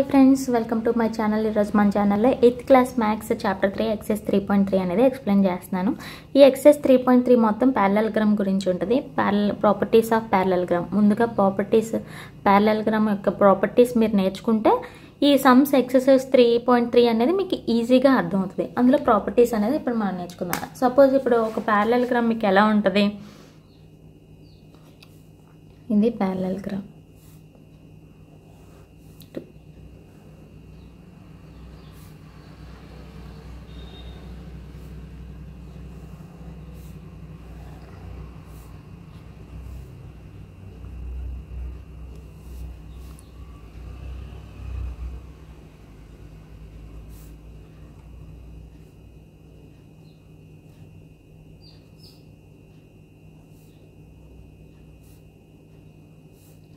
Hi friends, welcome to my channel. ఈరోజు మన ఛానల్లో 8th class maths chapter 3 excise 3.3 అనేది ఎక్స్ప్లెయిన్ చేస్తున్నాను. ఈ ఎక్సైజ్ 3.3 మొత్తం ప్యారలెలోగ్రామ్ గురించి ఉంటుంది. Properties of parallelogram. ముందుగా ప్యారలెలోగ్రామ్ యొక్క ప్రాపర్టీస్ మీరు నేర్చుకుంటే ఈ సమ్స్ ఎక్సర్సైజ్ 3.3 అనేది మీకు ఈజీగా అర్థమవుతుంది. అందులో ప్రాపర్టీస్ అనేది ఇప్పుడు మనం నేర్చుకుందాం. సపోజ్ ఇప్పుడు ఒక ప్యారలెలోగ్రామ్ మీకు ఎలా ఉంటుంది, ఇది ప్యారలెలోగ్రామ్.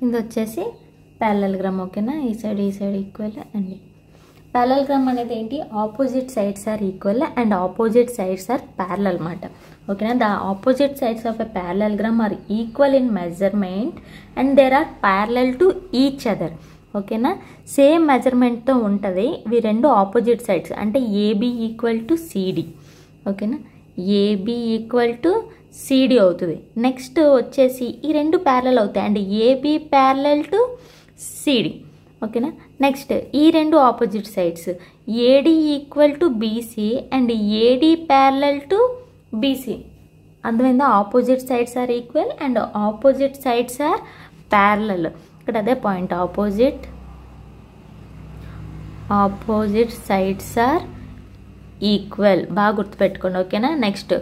ఇది వచ్చేసి ప్యారలెలోగ్రామ్. ఓకేనా, ఈ సైడ్ ఈక్వల్ అండి. ప్యారలెలోగ్రామ్ అనేది ఏంటి, opposite sides are equal and opposite sides are parallel అన్నమాట. ఓకేనా, the opposite sides of a parallelogram are equal in measurement and there are parallel to each other. ఓకేనా, సేమ్ మెజర్మెంట్తో ఉంటుంది. ఇవి రెండు ఆపోజిట్ సైడ్స్ అంటే ఏబి ఈక్వల్ టు సిడి. ఓకేనా, AB equal to CD అవుతుంది. నెక్స్ట్ వచ్చేసి ఈ రెండు ప్యారలల్ అవుతాయి and AB parallel to CD. ఓకేనా, నెక్స్ట్ ఈ రెండు opposite sides AD equal to BC and AD parallel to BC. అందువల్ల opposite sides are equal and opposite sides are parallel. ఇక్కడ అదే point, opposite sides are equal. బాగా గుర్తుపెట్టుకోండి. ఓకేనా, next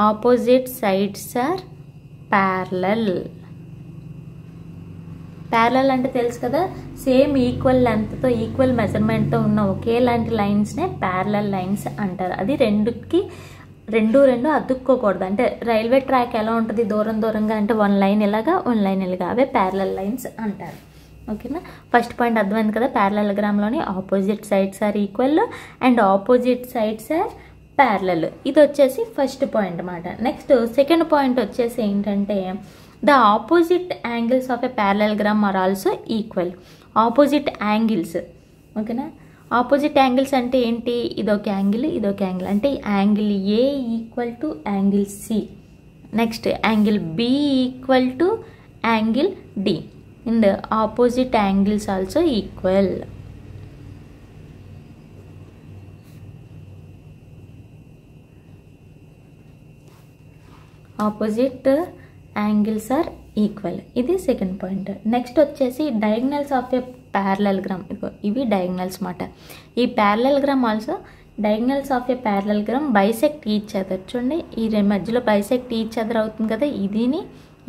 opposite sides are parallel. Parallel అంటే తెలుసు కదా, same equal లెంత్తో ఈక్వల్ మెజర్మెంట్తో ఉన్న ఒకేలాంటి లైన్స్నే ప్యారలల్ లైన్స్ అంటారు. అది రెండు అతుక్కోకూడదు. అంటే రైల్వే ట్రాక్ ఎలా ఉంటుంది, దూరంగా అంటే వన్ లైన్ ఇలాగా అవే ప్యారలల్ లైన్స్ అంటారు. ఓకేనా, ఫస్ట్ పాయింట్ అర్థమైంది కదా. ప్యారలెలోగ్రామ్లోని opposite sides are equal and opposite sides are parallel. ఇది వచ్చేసి ఫస్ట్ పాయింట్ అన్నమాట. నెక్స్ట్ సెకండ్ పాయింట్ వచ్చేసి ఏంటంటే the opposite angles of a parallelogram are also equal. Opposite angles. ఓకేనా, ఆపోజిట్ యాంగిల్స్ అంటే ఏంటి, ఇదొక యాంగిల్ అంటే angle A equal to angle C, next angle B equal to angle D and opposite angles also equal. Opposite angles are equal. ఇది second point. Next వచ్చేసి diagonals of a parallelogram. ఇవి diagonals మాట. ఈ parallelogram also diagonals of a parallelogram bisect each other. చూడండి, ఈ మధ్యలో bisect each other అవుతుంది కదా,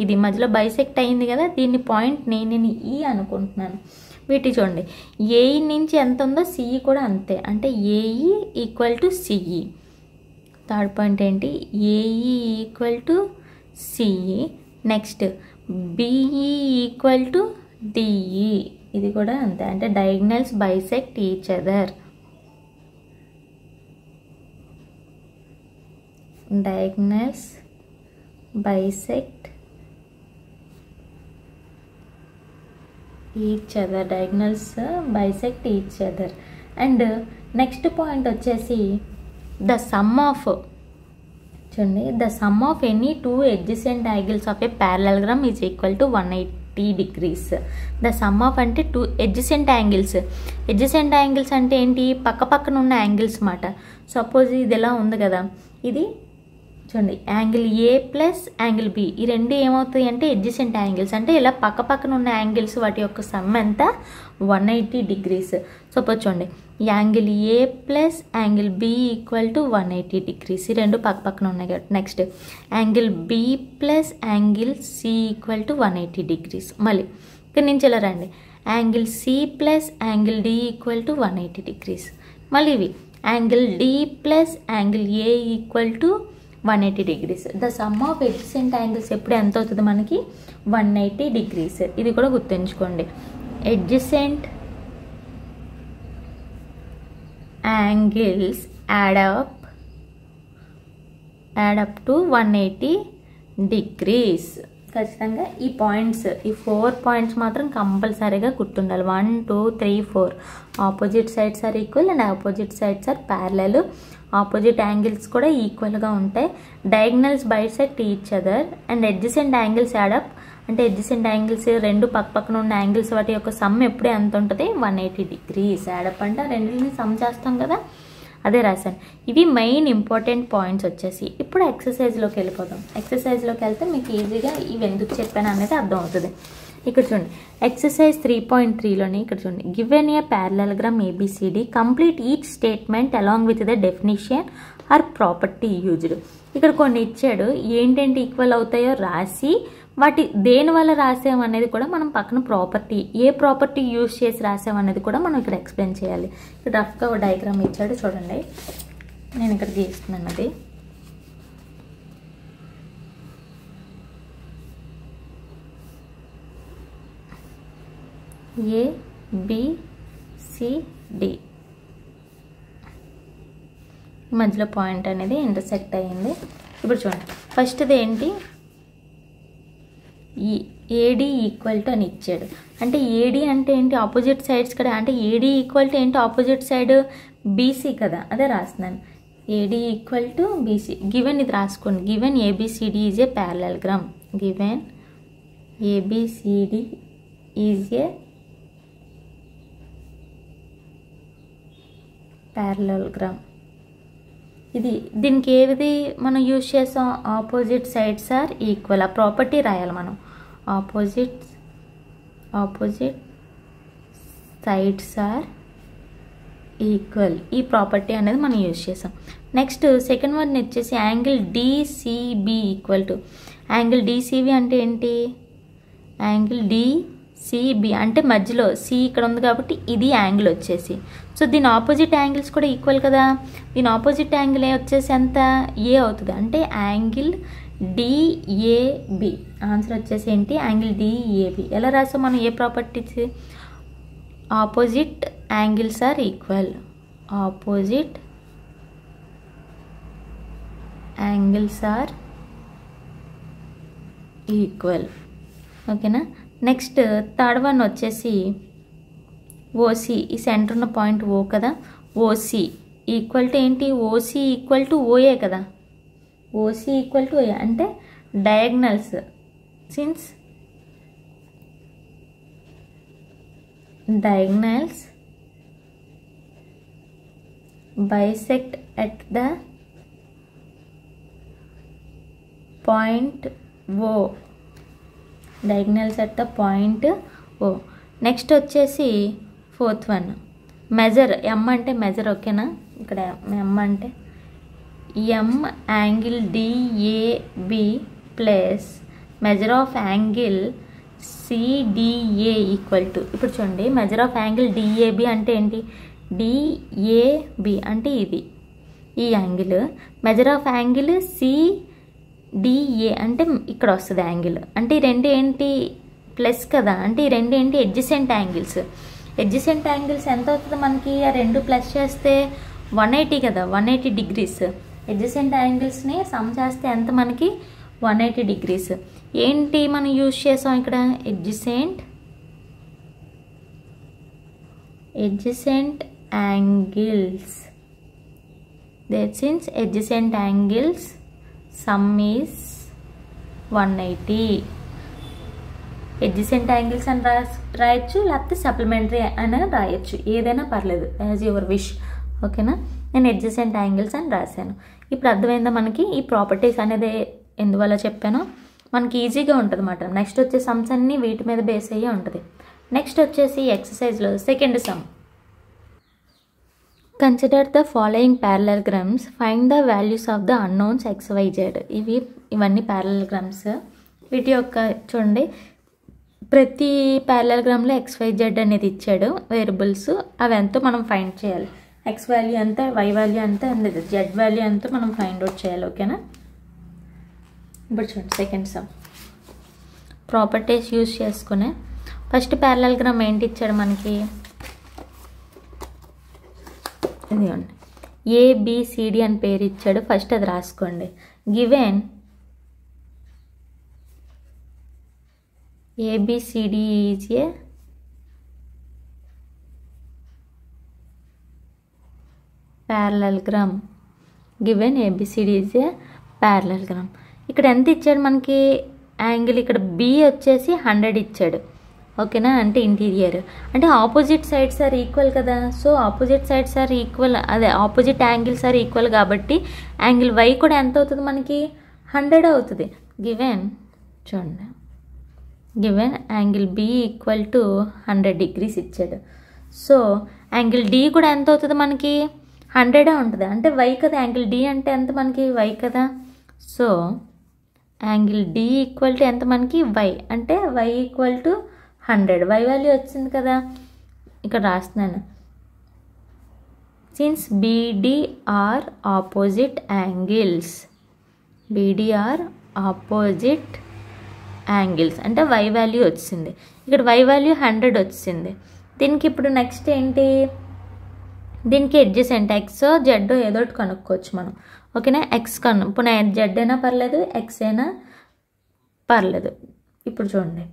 ఇది మధ్యలో బైసెక్ట్ అయింది కదా, దీన్ని పాయింట్ నేను ఈ అనుకుంటున్నాను. వీటి చూడండి, ఏఈ నుంచి ఎంత ఉందో సిఈ కూడా అంతే, అంటే AE equal to CE. Third point ఏంటి, AE equal to CE. Next BE equal to DE. ఇది కూడా అంతే, అంటే diagonals bisect each other. Diagonals bisect each other. Diagonals bisect each other. And next point వచ్చేసి the sum of any two adjacent angles of a parallelogram is equal to 180 degrees. The sum of అంటే two adjacent angles అంటే ఏంటి, పక్కన ఉన్న angles మాట. Suppose ఇది ఎలా ఉంది కదా, ఇది చూడండి angle A plus angle B, ఈ రెండు ఏమవుతాయి అంటే ఎడ్జసెంట్ యాంగిల్స్. అంటే ఇలా పక్కన ఉన్న యాంగిల్స్ వాటి యొక్క సమ్ ఎంత 180 degrees. సపోజ్ చూడండి, angle A plus angle B equal to 180 degrees. ఈ రెండు పక్కన ఉన్నాయి కదా. Next angle B plus angle C equal to 180 degrees. మళ్ళీ ఇక్కడ నుంచి ఇలా రండి, angle C plus angle D equal to 180 degrees. మళ్ళీ ఇవి angle D plus angle A equal to 180 degrees. The sum of adjacent angles ఎప్పుడు ఎంత అవుతుంది మనకి, 180 degrees. ఇది కూడా గుర్తుంచుకోండి, adjacent angles add up to 180 degrees. ఖచ్చితంగా ఈ పాయింట్స్, ఈ 4 పాయింట్స్ మాత్రం కంపల్సరీగా గుర్తుండాలి. 1 2 3 4 opposite sides are equal and opposite sides are parallel. Opposite angles కూడా ఈక్వల్గా ఉంటాయి. Diagonals bisect each other and adjacent angles add up. అంటే అడ్జసెంట్ యాంగిల్స్ రెండు పక్కన ఉన్న యాంగిల్స్ వాటి యొక్క సమ్ ఎప్పుడు ఎంత ఉంటుంది? 180 degrees. యాడప్ అంటే రెండింటిని సమ్ చేస్తాం కదా, అదే రాశాను. ఇవి మెయిన్ ఇంపార్టెంట్ పాయింట్స్ వచ్చేసి. ఇప్పుడు ఎక్సర్సైజ్లోకి వెళ్ళిపోదాం. ఎక్సర్సైజ్లోకి వెళ్తే మీకు ఈజీగా ఇవి ఎందుకు చెప్పాను అనేది అర్థం అవుతుంది. ఇక్కడ చూడండి, ఎక్సర్సైజ్ 3.3లోని ఇక్కడ చూడండి, given a parallelogram ABCD, complete each statement along with the definition are property used. ఇక్కడ కొన్ని ఇచ్చాడు, ఏంటంటే ఈక్వల్ అవుతాయో రాసి వాటి దేని వల్ల రాసాం అనేది కూడా మనం పక్కన ప్రాపర్టీ, ఏ ప్రాపర్టీ యూజ్ చేసి రాసాం అనేది కూడా మనం ఇక్కడ ఎక్స్ప్లెయిన్ చేయాలి. ఇక్కడ రఫ్గా ఒక డయాగ్రామ్ ఇచ్చాడు చూడండి, నేను ఇక్కడ గీస్తున్నాను. అది ABCD మధ్యలో పాయింట్ అనేది ఇంటర్సెక్ట్ అయ్యింది. ఇప్పుడు చూడండి, ఫస్ట్ది ఏంటి? AD ఈక్వల్ టు అని ఇచ్చాడు. అంటే AD అంటే ఏంటి? ఆపోజిట్ సైడ్స్ కదా. అంటే AD ఈక్వల్ టు ఏంటి? ఆపోజిట్ సైడ్ BC కదా, అదే రాస్తున్నాను. AD equal to BC. Given ఇది రాసుకోండి, given ABCD is a parallelogram. Given ABCD is a parallelogram. ఇది దీనికి ఏది మనం యూజ్ చేసాం? Opposite sides are equal. ఆ ప్రాపర్టీ రాయాలి మనం. ఆపోజిట్ సైడ్స్ ఆర్ ఈక్వల్, ఈ ప్రాపర్టీ అనేది మనం యూజ్ చేసాం. నెక్స్ట్ సెకండ్ వన్ వచ్చేసి angle DCB equal to. Angle DCB అంటే ఏంటి? యాంగిల్ DCB అంటే మధ్యలో C ఇక్కడ ఉంది కాబట్టి ఇది యాంగిల్ వచ్చేసి. సో దీని ఆపోజిట్ యాంగిల్స్ కూడా ఈక్వల్ కదా. దీని ఆపోజిట్ యాంగిల్ వచ్చేసి ఎంత? A అవుతుంది. అంటే యాంగిల్ DAB. ఆన్సర్ వచ్చేసి ఏంటి? Angle DAB. ఎలా రాసాం మనం? ఏ properties? Opposite angles are equal. Opposite angles are equal. ఓకేనా. నెక్స్ట్ థర్డ్ వన్ వచ్చేసి OC. ఈ సెంటర్ ఉన్న పాయింట్ O కదా. OC ఈక్వల్ టు ఏంటి? OC ఈక్వల్ టు OA కదా. OC ఈక్వల్ టు OA అంటే diagonals, since diagonals bisect at the point O. diagonals at the point O. Next వచ్చేసి fourth one measure. M అంటే measure. ఓకేనా. ఇక్కడ M అంటే M angle DAB plus measure of angle CDA equal to. ఇప్పుడు చూడండి, measure of angle DAB అంటే ఏంటి? DAB అంటే ఇది, ఈ angle. Measure of angle CDA అంటే ఇక్కడ వస్తుంది యాంగిల్. అంటే ఈ రెండు ఏంటి? ప్లస్ కదా. అంటే ఈ రెండు ఏంటి? Adjacent angles. ఎడ్జసెంట్ యాంగిల్స్ ఎంత అవుతుంది మనకి? ఆ రెండు ప్లస్ చేస్తే 180 కదా, 180 degrees. ఎడ్జసెంట్ యాంగిల్స్ని సమ్ చేస్తే ఎంత మనకి? 180 degrees. ఏంటి మనం యూజ్ చేసాం ఇక్కడ? Adjacent angles. That since adjacent angles sum is 180. adjacent angles అని రాయొచ్చు, లేకపోతే సప్లిమెంటరీ అని రాయొచ్చు, ఏదైనా పర్లేదు, యాజ్ యువర్ విష్. ఓకేనా. నేను adjacent angles అని రాశాను. ఇప్పుడు అర్థమైందా మనకి ఈ ప్రాపర్టీస్ అనేది ఎందువల్ల చెప్పానో? మనకి ఈజీగా ఉంటుంది అన్నమాట. నెక్స్ట్ వచ్చే సమ్స్ అన్నీ వీటి మీద బేస్ అయ్యే ఉంటుంది. నెక్స్ట్ వచ్చేసి ఎక్సర్సైజ్లో second sum. Consider the following parallelograms, find the values of the unknowns XYZ. ఇవన్నీ ప్యారలలోగ్రామ్స్. వీటి యొక్క చూడండి, ప్రతి ప్యారలలోగ్రామ్లో XYZ అనేది ఇచ్చాడు వేరియబుల్స్. అవి ఎంతో మనం ఫైండ్ చేయాలి. X వాల్యూ ఎంత, Y వాల్యూ ఎంత, Z వాల్యూ ఎంతో మనం ఫైండ్ అవుట్ చేయాలి. ఓకేనా. ఇప్పుడు చూడండి సెకండ్ సమ్. ప్రాపర్టీస్ యూజ్ చేసుకునే ఫస్ట్ ప్యారలలోగ్రామ్ ఏంటి ఇచ్చాడు మనకి? ఇదిగోండి, ABCD అని పేరు ఇచ్చాడు. ఫస్ట్ అది రాసుకోండి. Given ABCD is a parallelogram. Given ABCD is a parallelogram. ఇక్కడ ఎంత ఇచ్చాడు మనకి యాంగిల్? ఇక్కడ B వచ్చేసి 100 ఇచ్చాడు. ఓకేనా? అంటే ఇంటీరియర్ అంటే ఆపోజిట్ సైడ్స్ ఆర్ ఈక్వల్ కదా. So opposite sides are equal, అదే ఆపోజిట్ యాంగిల్స్ ఆర్ ఈక్వల్ కాబట్టి యాంగిల్ Y కూడా ఎంత అవుతుంది మనకి? 100 అవుతుంది. గివెన్ చూడండి, given angle B equal to 100 degrees ఇచ్చాడు. సో యాంగిల్ D కూడా ఎంత అవుతుంది మనకి? 100 ఉంటుంది. అంటే Y కదా, యాంగిల్ D అంటే ఎంత మనకి? Y కదా. So angle D equal to ఎంత మనకి? Y. అంటే Y equal to 100. Y value వచ్చింది కదా, ఇక్కడ రాస్తున్నాను. Since BD are opposite angles, BD are opposite angles అంటే Y వాల్యూ వచ్చింది. ఇక్కడ Y వాల్యూ 100 వచ్చింది. దీనికి ఇప్పుడు నెక్స్ట్ ఏంటి? దీనికి అడ్జసెంట్ ఎక్స్ జెడ్ ఏదో ఒకటి కనుక్కోవచ్చు మనం. ఓకేనా? ఎక్స్ ఇప్పుడు జెడ్ అయినా పర్లేదు, ఎక్స్ అయినా పర్లేదు. ఇప్పుడు చూడండి,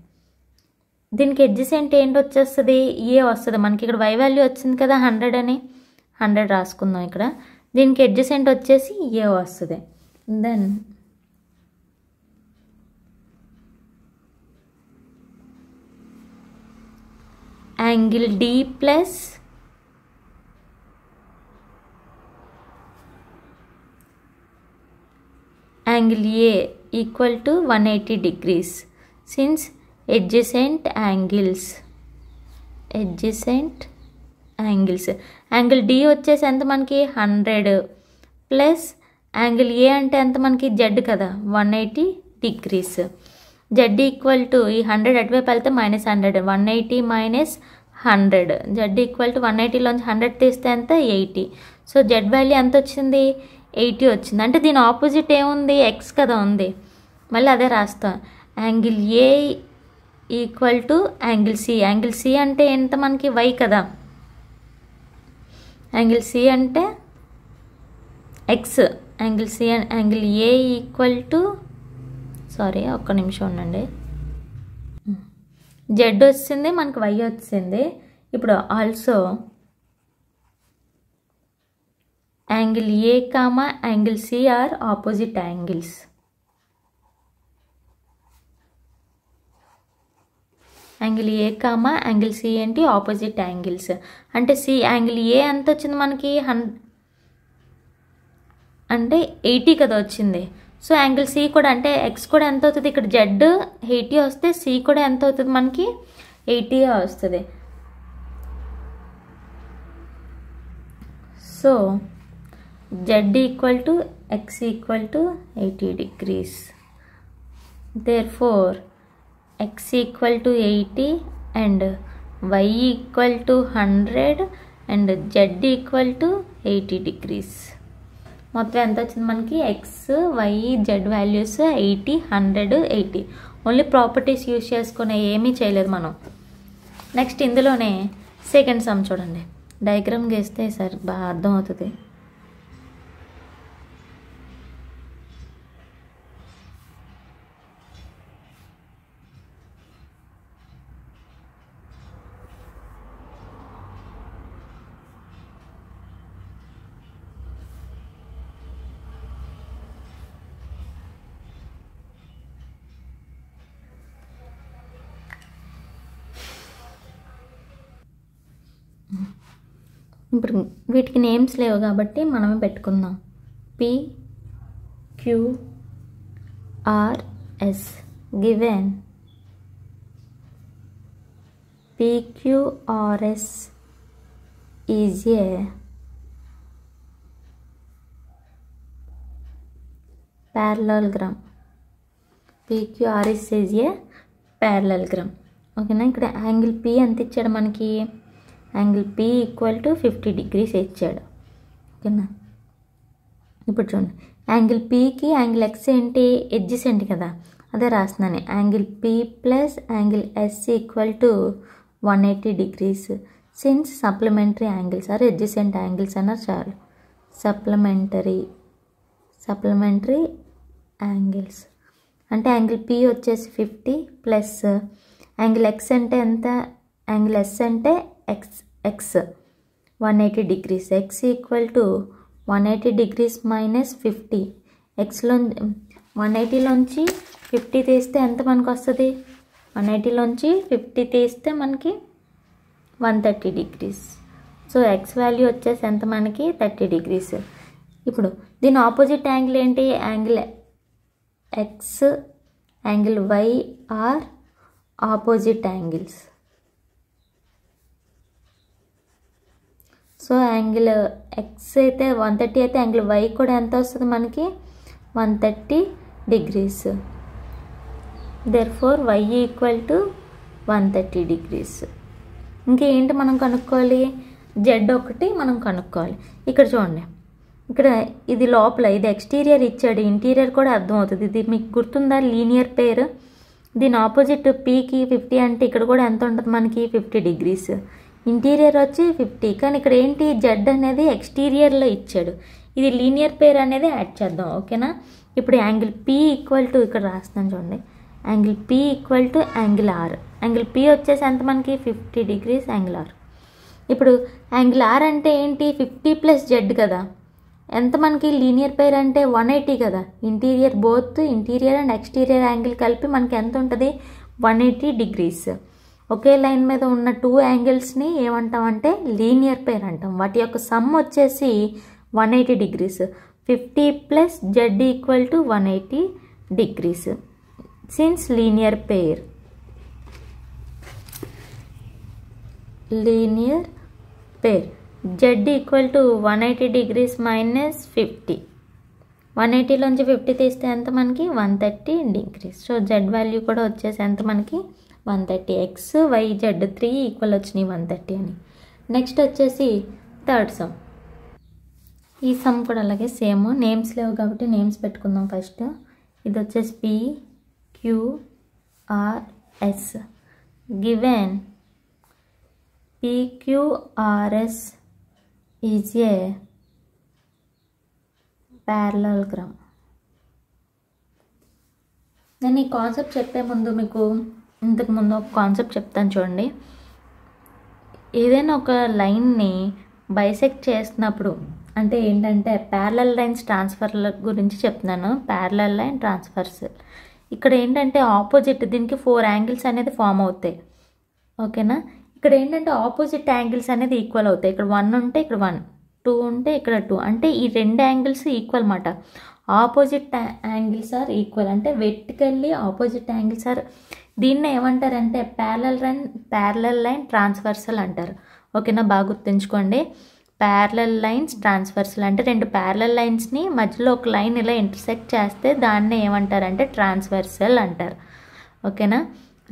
దీనికి అడ్జసెంట్ ఏంటి వచ్చేస్తుంది? ఏ వస్తుంది మనకి. ఇక్కడ Y వాల్యూ వచ్చింది కదా 100 అని, 100 రాసుకుందాం ఇక్కడ. దీనికి అడ్జసెంట్ వచ్చేసి ఏ వస్తుంది. Then angle D plus angle A equal to 180 degrees. Since adjacent angles, angle D వచ్చేసి ఎంత మనకి? 100 ప్లస్ యాంగిల్ A అంటే ఎంత మనకి? జెడ్ కదా, 180 degrees. జెడ్ ఈక్వల్ టు ఈ 100 అటువైపు వెళ్తే -100, 180 మైనస్ 100. జెడ్ ఈక్వల్ టు 180లోంచి 100 తీస్తే ఎంత? 80. సో జెడ్ వాల్యూ ఎంత వచ్చింది? 80 వచ్చింది. అంటే దీని ఆపోజిట్ ఏముంది? ఎక్స్ కదా ఉంది. మళ్ళీ అదే రాస్తాం. Angle A equal to angle C. Angle C అంటే ఎంత మనకి? Y కదా. యాంగిల్ C అంటే x. Angle C angle A equal to, sorry ఒక్క నిమిషం ఉండండి, జెడ్ వచ్చింది మనకి, Y వచ్చింది. ఇప్పుడు also angle A comma angle C are opposite angles. Angle A comma angle C ఏంటి? Opposite angles. అంటే C యాంగిల్ A ఎంత వచ్చింది మనకి? అంటే 80 కదా వచ్చింది. సో యాంగిల్ C కూడా అంటే ఎక్స్ కూడా ఎంత అవుతుంది? ఇక్కడ జెడ్ 80 వస్తే C కూడా ఎంత అవుతుంది మనకి? 80 వస్తుంది. So z equal to x equal to 80 degrees. Therefore x equal to 80 and y equal to 100 and z equal to 80 degrees. మొత్తం ఎంత వచ్చింది మనకి? X, y, z values 80, 100, 80. Only properties use చేసుకునే, ఏమీ చేయలేదు మనం. నెక్స్ట్ ఇందులోనే సెకండ్ సమ్ చూడండి. డయాగ్రామ్ గీస్తే సరే బాగా అర్థమవుతుంది. ఇప్పుడు వీటికి నేమ్స్ లేవు కాబట్టి మనమే పెట్టుకుందాం. PQRS given PQRS is a parallelogram. PQRS is a parallelogram. ఓకేనా? ఇక్కడ యాంగిల్ P ఎంత ఇచ్చాడు మనకి? Angle P equal to 50 degrees ఇచ్చాడు. ఓకేనా? ఇప్పుడు చూడండి, యాంగిల్ Pకి యాంగిల్ X ఏంటి? ఎడ్జసెంట్ కదా, అదే రాస్తున్నాను. Angle P plus angle S equal to 180 degrees. Since supplementary angles are adjacent angles అన్నారు చాలు. సప్లిమెంటరీ యాంగిల్స్ అంటే యాంగిల్ P వచ్చేసి 50 ప్లస్ యాంగిల్ ఎక్స్ అంటే ఎంత, యాంగిల్ ఎస్ అంటే X 180 degrees. X equal to 180 degrees minus 50. ఎక్స్లో 180లోంచి 50 తీస్తే ఎంత మనకు వస్తుంది, 180లోంచి 50 తీస్తే మనకి 130 degrees. సో ఎక్స్ వాల్యూ వచ్చేసి ఎంత మనకి 30 degrees. ఇప్పుడు దీని ఆపోజిట్ యాంగిల్ ఏంటి, angle x angle y are opposite angles. So angle x అయితే 130 అయితే యాంగిల్ వై కూడా ఎంత వస్తుంది మనకి 130 degrees. Therefore y equal to 130 degrees. ఇంకేంటి మనం కనుక్కోవాలి, జెడ్ ఒకటి మనం కనుక్కోవాలి. ఇక్కడ చూడండి, ఇక్కడ ఇది లోపల, ఇది ఎక్స్టీరియర్ ఇచ్చాడు, ఇంటీరియర్ కూడా అర్థమవుతుంది. ఇది మీకు గుర్తుందా, లీనియర్ పేర్. దీని ఆపోజిట్ పీకి 50 అంటే ఇక్కడ కూడా ఎంత ఉంటుంది మనకి 50 degrees. ఇంటీరియర్ వచ్చి 50, కానీ ఇక్కడ ఏంటి జెడ్ అనేది ఎక్స్టీరియర్లో ఇచ్చాడు. ఇది లీనియర్ పేర్ అనేది యాడ్ చేద్దాం, ఓకేనా. ఇప్పుడు యాంగిల్ పి ఈక్వల్ టు, ఇక్కడ రాస్తాను చూడండి, angle p equal to angle r. Angle p వచ్చేసి ఎంత మనకి 50 degrees యాంగిల్ ఆర్. ఇప్పుడు యాంగిల్ ఆర్ అంటే ఏంటి 50 ప్లస్ జెడ్ కదా, ఎంత మనకి లీనియర్ పేర్ అంటే 180 కదా. Interior both interior and exterior angle కలిపి మనకి ఎంత ఉంటుంది 180 degrees. ఒకే లైన్ మీద ఉన్న 2 యాంగిల్స్ని ఏమంటామంటే లీనియర్ పేర్ అంటాం. వాటి యొక్క సమ్ వచ్చేసి 180 degrees. 50 plus Z equal to 180 degrees. Since linear pair, linear pair Z equal to 180 degrees minus 50. 180లోంచి 50 తీస్తే ఎంత మనకి 130 degrees. సో జెడ్ వాల్యూ కూడా వచ్చేసి ఎంత మనకి 130. ఎక్స్ వై జెడ్ 3 ఈక్వల్ వచ్చినాయి 130 అని. నెక్స్ట్ వచ్చేసి థర్డ్ సమ్. ఈ సమ్ కూడా అలాగే సేమ్, నేమ్స్ లేవు కాబట్టి నేమ్స్ పెట్టుకుందాం ఫస్ట్. ఇది వచ్చేసి p q r s. Given PQRS is a parallelogram. నేను ఈ కాన్సెప్ట్ చెప్పే ముందు మీకు ఇంతకుముందు ఒక కాన్సెప్ట్ చెప్తాను చూడండి. ఏదైనా ఒక లైన్ని బైసెక్ట్ చేసినప్పుడు అంటే ఏంటంటే ప్యారలల్ లైన్స్ ట్రాన్స్ఫర్ల గురించి చెప్తున్నాను. ప్యారలల్ లైన్ ట్రాన్స్ఫర్స్ ఇక్కడ ఏంటంటే ఆపోజిట్, దీనికి 4 యాంగిల్స్ అనేది ఫామ్ అవుతాయి, ఓకేనా. ఇక్కడ ఏంటంటే ఆపోజిట్ యాంగిల్స్ అనేది ఈక్వల్ అవుతాయి. ఇక్కడ 1 ఉంటే ఇక్కడ 1, 2 ఉంటే ఇక్కడ 2, అంటే ఈ 2 యాంగిల్స్ ఈక్వల్ అన్నమాట. ఆపోజిట్ యాంగిల్స్ ఆర్ ఈక్వల్ అంటే వెర్టికల్లీ ఆపోజిట్ యాంగిల్స్ ఆర్, దీన్ని ఏమంటారంటే ప్యారలల్ లైన్ ట్రాన్స్వర్సల్ అంటారు, ఓకేనా. బాగా గుర్తుంచుకోండి, ప్యారలల్ లైన్స్ ట్రాన్స్వర్సల్ అంటే 2 ప్యారలల్ లైన్స్ని మధ్యలో ఒక లైన్ ఇలా ఇంటర్సెక్ట్ చేస్తే దాన్ని ఏమంటారంటే ట్రాన్స్వర్సల్ అంటారు, ఓకేనా.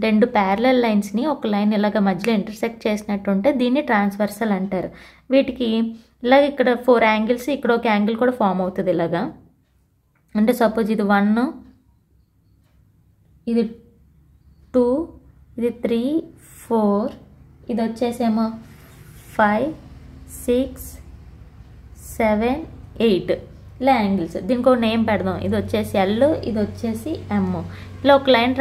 2 ప్యారలల్ లైన్స్ని ఒక లైన్ ఇలాగ మధ్యలో ఇంటర్సెక్ట్ చేసినట్టు ఉంటే దీన్ని ట్రాన్స్వర్సల్ అంటారు. వీటికి ఇలాగ ఇక్కడ 4 యాంగిల్స్, ఇక్కడ ఒక యాంగిల్ కూడా ఫామ్ అవుతుంది ఇలాగా. అంటే సపోజ్ ఇది 1, ఇది 2, ఇది 3, 4, ఇది వచ్చేసేమో 5, 6, 7, 8 ఇలా యాంగిల్స్. దీనికి ఒక నేమ్ పెడదాం. ఇది వచ్చేసి ఎల్, ఇది వచ్చేసి ఎమ్. ఇలా ఒక లైన్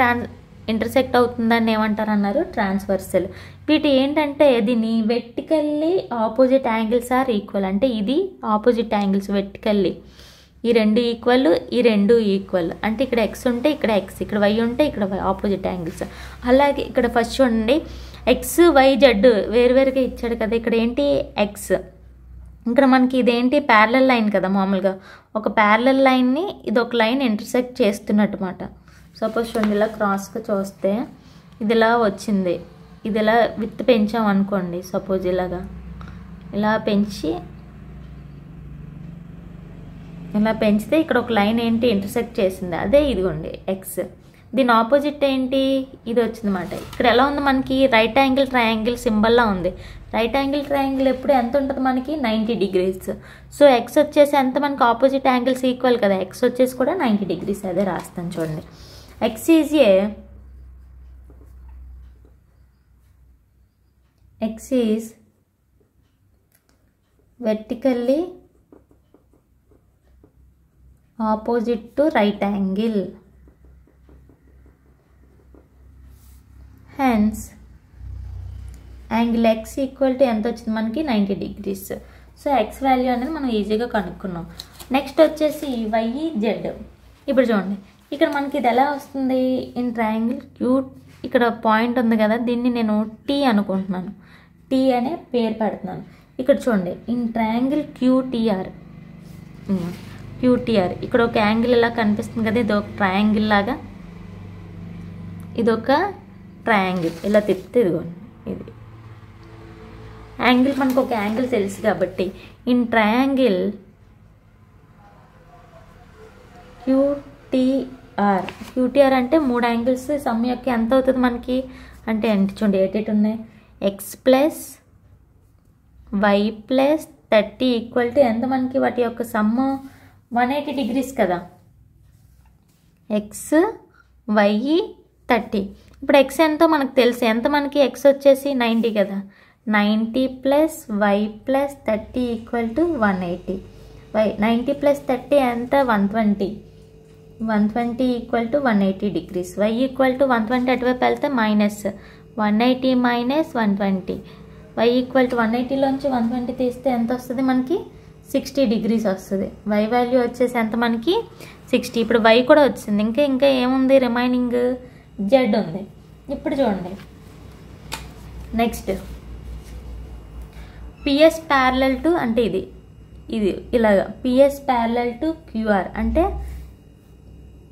ఇంటర్సెక్ట్ అవుతుందని ఏమంటారు అన్నారు ట్రాన్స్వర్సల్. వీటి ఏంటంటే దీన్ని vertically opposite angles are equal అంటే ఇది ఆపోజిట్ యాంగిల్స్ వెర్టికల్లీ, ఈ 2 ఈక్వల్, ఈ 2 ఈక్వల్ అంటే ఇక్కడ ఎక్స్ ఉంటే ఇక్కడ ఎక్స్, ఇక్కడ వై ఉంటే ఇక్కడ వై, ఆపోజిట్ యాంగిల్స్. అలాగే ఇక్కడ ఫస్ట్ చూడండి, ఎక్స్ వై జెడ్ వేరువేరుగా ఇచ్చాడు కదా. ఇక్కడ ఏంటి ఎక్స్, ఇక్కడ మనకి ఇదేంటి ప్యారలల్ లైన్ కదా. మామూలుగా ఒక ప్యారలల్ లైన్ని ఇది ఒక లైన్ ఇంటర్సెక్ట్ చేస్తున్నట్టు మాట. సపోజ్ చూడండి, ఇలా క్రాస్గా చూస్తే ఇది ఇలా వచ్చింది, ఇది ఇలా విత్ పెంచాం అనుకోండి. సపోజ్ ఇలా పెంచితే ఇక్కడ ఒక లైన్ ఏంటి ఇంటర్సెక్ట్ చేసింది, అదే ఇదిగోండి ఎక్స్. దీని ఆపోజిట్ ఏంటి ఇది వచ్చిందన్నమాట. ఇక్కడ ఎలా ఉంది మనకి రైట్ యాంగిల్ ట్రయాంగిల్ సింబల్లా ఉంది. రైట్ యాంగిల్ ట్రయాంగిల్ ఎప్పుడు ఎంత ఉంటుంది మనకి 90 degrees. సో ఎక్స్ వచ్చేసి ఎంత మనకి ఆపోజిట్ యాంగిల్స్ ఈక్వల్ కదా, ఎక్స్ వచ్చేసి కూడా 90 degrees. అదే రాస్తాను చూడండి. X is vertically opposite to right angle, hence angle X equal to ఎంత వచ్చింది మనకి 90 degrees. సో ఎక్స్ వాల్యూ అనేది మనం ఈజీగా కనుక్కున్నాం. నెక్స్ట్ వచ్చేసి వై జెడ్. ఇప్పుడు చూడండి ఇక్కడ మనకి ఇది ఎలా వస్తుంది, ఇన్ ట్రయాంగిల్ క్యూ ఇక్కడ పాయింట్ ఉంది కదా, దీన్ని నేను టీ అనుకుంటున్నాను, టీ అనే పేరు పెడుతున్నాను. ఇక్కడ చూడండి ఇన్ ట్రయాంగిల్ క్యూటీఆర్ ఇక్కడ ఒక యాంగిల్ ఇలా కనిపిస్తుంది కదా, ఇది ఒక ట్రయాంగిల్ లాగా, ఇదొక ట్రయాంగిల్ ఇలా తిప్పితే ఇదిగోండి ఇది యాంగిల్, మనకు ఒక యాంగిల్ తెలుసు కాబట్టి ఇన్ ట్రయాంగిల్ క్యూటీఆర్ అంటే 3 యాంగిల్స్ సమ్ యొక్క ఎంత అవుతుంది మనకి అంటే ఏంటి చూడండి ఎటు ఉన్నాయి, x plus y plus 30 equal to ఎంత మనకి వాటి యొక్క సమ్ 180 degrees కదా, ఎక్స్ వై 30. ఇప్పుడు ఎక్స్ ఎంతో మనకు తెలుసు, ఎంత మనకి ఎక్స్ వచ్చేసి 90 కదా, 90 plus y plus 30 equal to 180. Y 90 plus 30 ఎంత 120 equal to 180 degrees. Y equal to 120 అటువైపు వెళ్తే minus 180 minus 120. Y equal to 180లోంచి 120 తీస్తే ఎంత వస్తుంది మనకి 60 degrees వస్తుంది. వై వాల్యూ వచ్చేసి ఎంత మనకి 60. ఇప్పుడు వై కూడా వచ్చింది, ఇంకా ఏముంది రిమైనింగ్ జెడ్ ఉంది. ఇప్పుడు చూడండి నెక్స్ట్ పిఎస్ ప్యారలల్ టు అంటే ఇది ఇలాగా పిఎస్ ప్యారలల్ టు క్యూఆర్ అంటే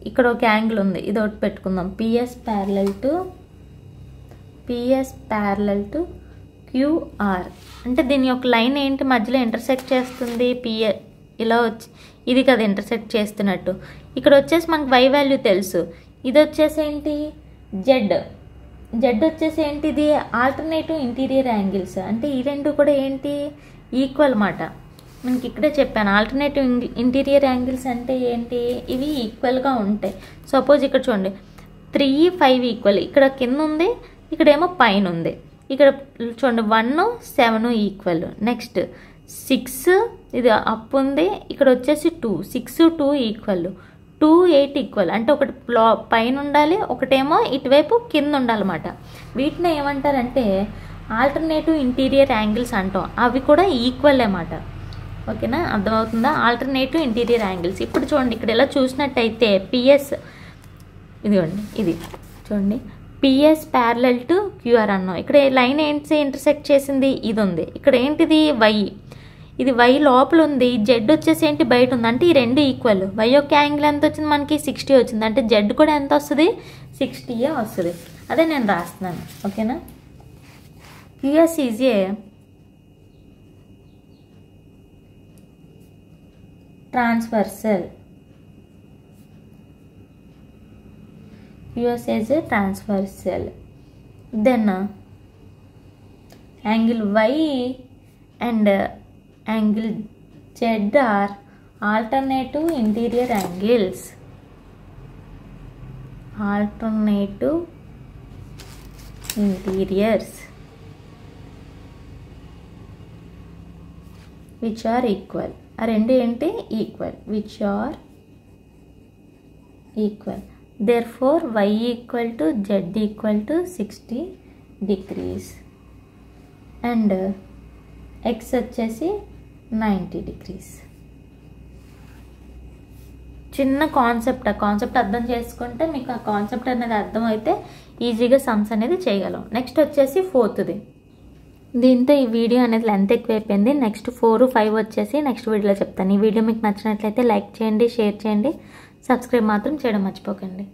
ఇక్కడ ఒక యాంగిల్ ఉంది, ఇది ఒకటి పెట్టుకుందాం, పిఎస్ ప్యారలల్ టు క్యూఆర్ అంటే దీని యొక్క లైన్ ఏంటి మధ్యలో ఇంటర్సెక్ట్ చేస్తుంది, ఇలా వచ్చి ఇది కదా ఇంటర్సెక్ట్ చేస్తున్నట్టు. ఇక్కడ వచ్చేసి మనకు వై వాల్యూ తెలుసు, ఇది వచ్చేసి ఏంటి జెడ్ వచ్చేసి ఏంటి ఇది ఆల్టర్నేటివ్ ఇంటీరియర్ యాంగిల్స్ అంటే ఈ రెండు కూడా ఏంటి ఈక్వల్ మాట. మనకి ఇక్కడే చెప్పాను ఆల్టర్నేటివ్ ఇంటీరియర్ యాంగిల్స్ అంటే ఏంటి, ఇవి ఈక్వల్గా ఉంటాయి. సపోజ్ ఇక్కడ చూడండి 3, 5 ఈక్వల్, ఇక్కడ కింద ఉంది, ఇక్కడేమో పైన ఉంది. ఇక్కడ చూడండి 1, 7 ఈక్వల్. నెక్స్ట్ 6 ఇది అప్ ఉంది, ఇక్కడ వచ్చేసి 2, 6, 2 ఈక్వల్, 2, 8 ఈక్వల్ అంటే ఒకటి పైన ఉండాలి, ఒకటేమో ఇటువైపు కింద ఉండాలన్నమాట. వీటిని ఏమంటారంటే ఆల్టర్నేటివ్ ఇంటీరియర్ యాంగిల్స్ అంటాం, అవి కూడా ఈక్వల్ అన్నమాట. ఓకేనా, అర్థమవుతుందా, ఆల్టర్నేటివ్ ఇంటీరియర్ యాంగిల్స్. ఇప్పుడు చూడండి ఇక్కడ ఇలా చూసినట్టయితే పిఎస్ ఇదిగోండి ఇది చూడండి పిఎస్ ప్యారలల్ టు క్యూఆర్ అన్నాం. ఇక్కడ లైన్ ఏంటి ఇంటర్సెక్ట్ చేసింది, ఇది ఉంది. ఇక్కడ ఏంటిది వై, ఇది వై లోపల ఉంది, జెడ్ వచ్చేసి ఏంటి బయట ఉంది, అంటే ఈ రెండు ఈక్వల్. వై యొక్క యాంగిల్ ఎంత వచ్చింది మనకి 60 వచ్చింది, అంటే జెడ్ కూడా ఎంత వస్తుంది 60 వస్తుంది. అదే నేను రాస్తున్నాను. ఓకేనా, QS is a transversal. QS is a transversal. Then angle Y and angle Z are alternative interior angles. Alternative interiors which are equal. ఆ రెండు ఏంటి equal, which are equal. Therefore y equal to z equal to 60 degrees and x వచ్చేసి 90 degrees. చిన్న concept, ఆ concept అర్థం చేసుకుంటే మీకు ఆ కాన్సెప్ట్ అనేది అర్థమైతే ఈజీగా సమ్స్ అనేది చేయగలం. నెక్స్ట్ వచ్చేసి 4th. దీంతో ఈ వీడియో అనేది లెంత్ ఎక్కువైపోయింది. నెక్స్ట్ 4, 5 వచ్చేసి నెక్స్ట్ వీడియోలో చెప్తాను. ఈ వీడియో మీకు నచ్చినట్లయితే లైక్ చేయండి, షేర్ చేయండి, సబ్స్క్రైబ్ మాత్రం చేయడం మర్చిపోకండి.